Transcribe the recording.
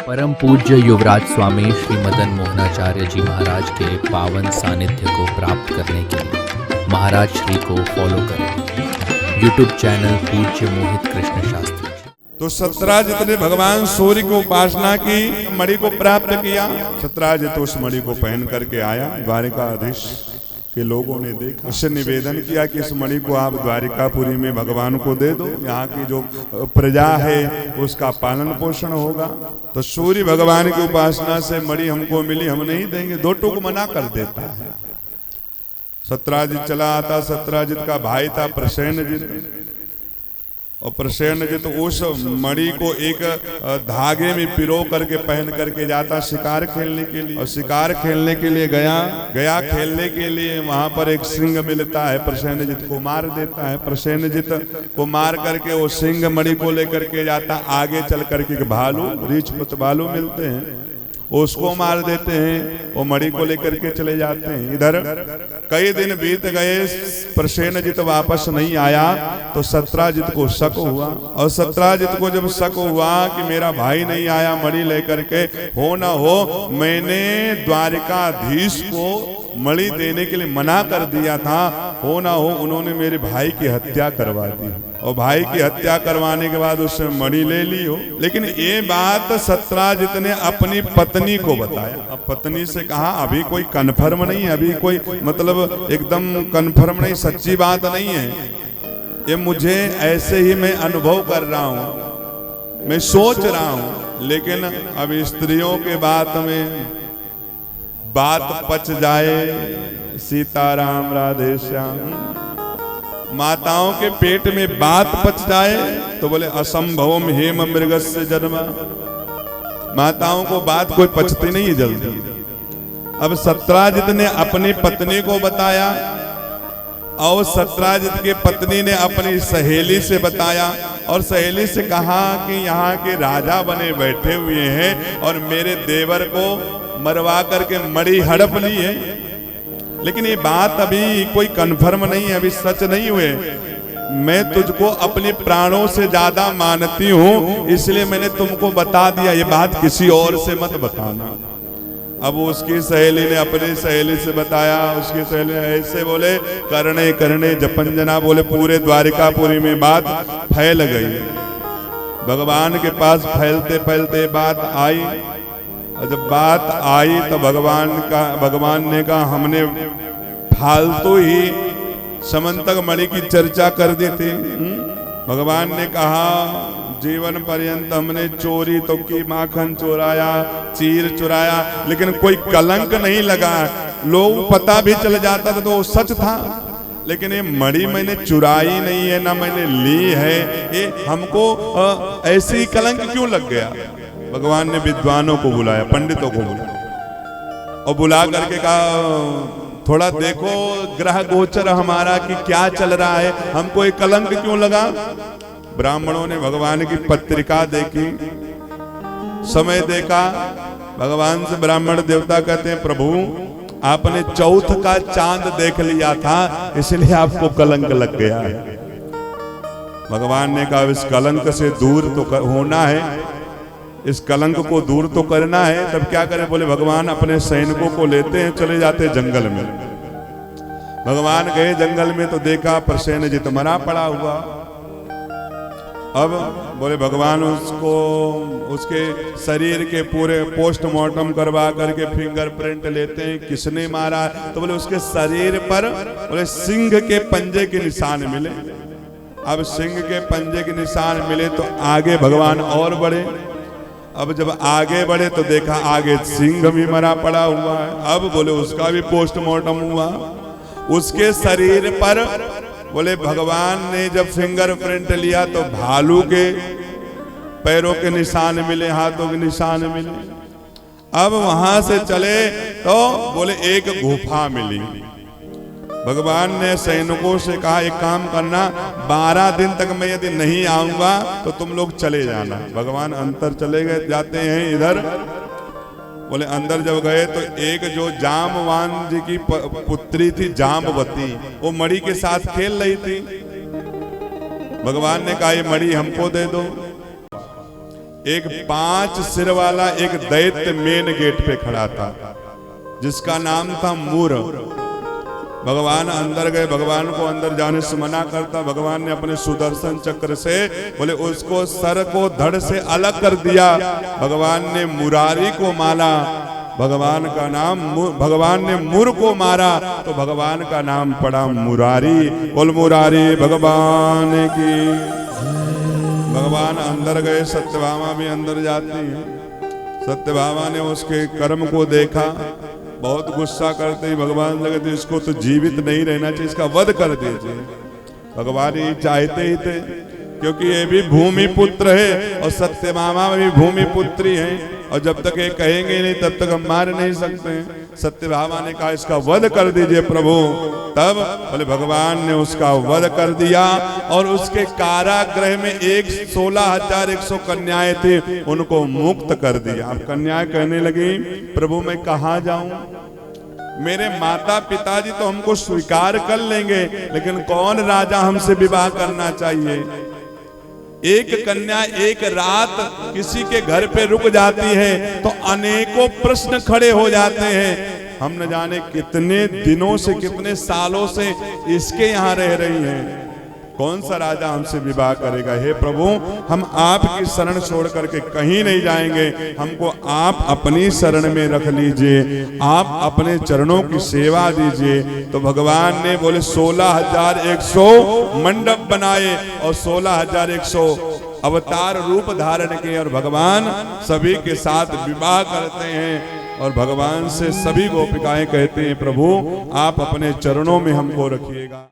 परम पूज्य युवराज स्वामी श्री मदन मोहनाचार्य जी महाराज के पावन सानिध्य को प्राप्त करने के लिए महाराज श्री को फॉलो करें। यूट्यूब चैनल पूज्य मोहित कृष्ण शास्त्री जी। तो सत्राजित ने भगवान सूर्य की उपासना की, मणि को प्राप्त किया। सत्राजित उस मणि को पहन करके आया। द्वारिकाधीश के लोगों ने देखा, उससे निवेदन किया कि इस मणि को आप द्वारिकापुरी में भगवान को दे दो, यहाँ की जो प्रजा है उसका पालन पोषण होगा। तो सूर्य भगवान की उपासना से मणि हमको मिली, हम नहीं देंगे, दो टूक मना कर देता है। सत्राजित चला आता। सत्राजित का भाई था प्रसेनजित, और प्रसेनजित उस मणि को एक धागे में पिरो करके पहन करके जाता शिकार खेलने के लिए। और शिकार खेलने के लिए गया खेलने के लिए, वहां पर एक सिंह मिलता है, प्रसेनजित को मार देता है। प्रसेनजित को मार करके वो सिंह मणि को लेकर के जाता। आगे चल करके भालू, रीछपत भालू मिलते हैं, उसको मार देते हैं, वो मणि को लेकर के चले जाते हैं। इधर कई दिन बीत गए, प्रसेनजित वापस नहीं आया। तो सत्राजित को शक हुआ, और सत्राजित को जब शक हुआ कि मेरा भाई नहीं आया मणि लेकर के, हो ना हो मैंने द्वारिकाधीश को मणि देने के लिए मना कर दिया था, हो ना हो उन्होंने मेरे भाई की हत्या करवा दी, और भाई की हत्या करवाने के बाद उससे मणि ले ली हो। लेकिन ये बात सत्राजित ने अपनी पत्नी को बताया। अब पत्नी से कहा अभी कोई कन्फर्म नहीं है, अभी कोई मतलब एकदम कन्फर्म नहीं, सच्ची बात नहीं है, ये मुझे ऐसे ही मैं अनुभव कर रहा हूं, मैं सोच रहा हूं। लेकिन अब स्त्रियों के बात में बात पच जाए, सीताराम राधे श्याम, माताओं के पेट में बात पच जाए तो बोले असंभवम हेम मृगस्य जन्म। माताओं को बात कोई पचती नहीं है जल्दी। अब सत्राजित ने अपनी पत्नी को बताया, और सत्राजित के पत्नी ने अपनी सहेली से बताया, और सहेली से कहा कि यहाँ के राजा बने बैठे हुए हैं और मेरे देवर को मरवा करके मणि हड़प ली है। लेकिन ये बात अभी कोई कंफर्म नहीं है, अभी सच नहीं हुए। मैं तुझको अपने प्राणों से ज्यादा मानती हूं, इसलिए मैंने तुमको बता दिया, ये बात किसी और से मत बताना। अब उसकी सहेली ने अपनी सहेली से बताया। उसकी सहेली ऐसे बोले, करने करने जपंजना, बोले पूरे द्वारिकापुरी में बात फैल गई। भगवान के पास फैलते फैलते बात आई, और जब बात आई तो भगवान ने कहा हमने फालतू ही समंतक मणि की चर्चा कर दी थी। भगवान ने कहा जीवन पर्यंत हमने चोरी तो की, माखन चुराया, चीर चुराया, लेकिन कोई कलंक नहीं लगा। लोग पता भी चल जाता था तो वो सच था, लेकिन ये मणि मैंने चुराई नहीं है, ना मैंने ली है, ये हमको ऐसी कलंक क्यों लग गया। भगवान ने विद्वानों को बुलाया, पंडितों को बुलाया, और बुला करके कहा थोड़ा देखो ग्रह गोचर हमारा कि क्या चल रहा है, हमको एक कलंक क्यों लगा। ब्राह्मणों ने भगवान की पत्रिका देखी, समय देखा। भगवान से ब्राह्मण देवता कहते हैं प्रभु आपने चौथ का चांद देख लिया था, इसलिए आपको कलंक लग गया है। भगवान ने कहा इस कलंक से दूर तो होना है, इस कलंक को दूर तो करना है। तब क्या करें, बोले भगवान अपने सैनिकों को लेते हैं, चले जाते जंगल में। भगवान गए जंगल में तो देखा प्रसेनजित मरा पड़ा हुआ। अब बोले भगवान उसको उसके शरीर के पूरे पोस्टमार्टम करवा करके फिंगरप्रिंट लेते हैं, किसने मारा। तो बोले उसके शरीर पर बोले सिंह के पंजे के निशान मिले। अब सिंह के पंजे के निशान मिले तो आगे भगवान और बढ़े। अब जब आगे बढ़े तो देखा आगे सिंह भी मरा पड़ा हुआ है। अब बोले उसका भी पोस्टमार्टम हुआ। उसके शरीर पर बोले भगवान ने जब फिंगरप्रिंट लिया तो भालू के पैरों के निशान मिले, हाथों के निशान मिले। अब वहां से चले तो बोले एक गुफा मिली। भगवान ने सैनिकों से कहा एक काम करना, 12 दिन तक मैं यदि नहीं आऊंगा तो तुम लोग चले जाना। भगवान अंदर चले गए, जाते हैं इधर। बोले अंदर जब गए तो एक जो जामवान जी की पुत्री थी जामवती, वो मणि के साथ खेल रही थी। भगवान ने कहा ये मणि हमको दे दो। एक 5 सिर वाला एक दैत्य मेन गेट पे खड़ा था, जिसका नाम था मूर। भगवान अंदर गए, भगवान को अंदर जाने से मना करता। भगवान ने अपने सुदर्शन चक्र से बोले उसको सर को धड़ से अलग कर दिया। भगवान ने मुरारी को मारा, भगवान का नाम भगवान ने मुर को मारा तो भगवान का नाम पड़ा मुरारी। बोल मुरारी भगवान की। भगवान अंदर गए, सत्यभामा भी अंदर जाती है। सत्यभामा ने उसके कर्म को देखा, बहुत गुस्सा करते ही भगवान लगे थे इसको तो जीवित नहीं रहना चाहिए, इसका वध कर दीजिए। भगवान ये चाहते ही थे, क्योंकि ये भी भूमि पुत्र है और सत्यभामा भी भूमि पुत्री है, और जब तक ये कहेंगे नहीं तब तक हम मार नहीं सकते हैं। सत्यभामा ने कहा इसका वध कर दीजिए प्रभु। तब बोले भगवान ने उसका वध कर दिया, और उसके कारागृह में 16,100 कन्याएं थी, उनको मुक्त कर दिया। अब कन्याएं कहने लगी प्रभु मैं कहाँ जाऊं, मेरे माता पिताजी तो हमको स्वीकार कर लेंगे, लेकिन कौन राजा हमसे विवाह करना चाहिए। एक कन्या एक रात किसी के घर पे रुक जाती है तो अनेकों प्रश्न खड़े हो जाते हैं। हम न जाने कितने दिनों से, कितने सालों से इसके यहाँ रह रही हैं, कौन सा राजा हमसे विवाह करेगा। हे प्रभु हम आपकी शरण छोड़ करके कहीं नहीं जाएंगे, हमको आप अपनी शरण में रख लीजिए, आप अपने चरणों की सेवा दीजिए। तो भगवान ने बोले 16,100 मंडप बनाए और 16,100 अवतार रूप धारण किए, और भगवान सभी के साथ विवाह करते हैं। और भगवान से सभी गोपिकाएं कहते हैं प्रभु आप अपने चरणों में हमको रखिएगा।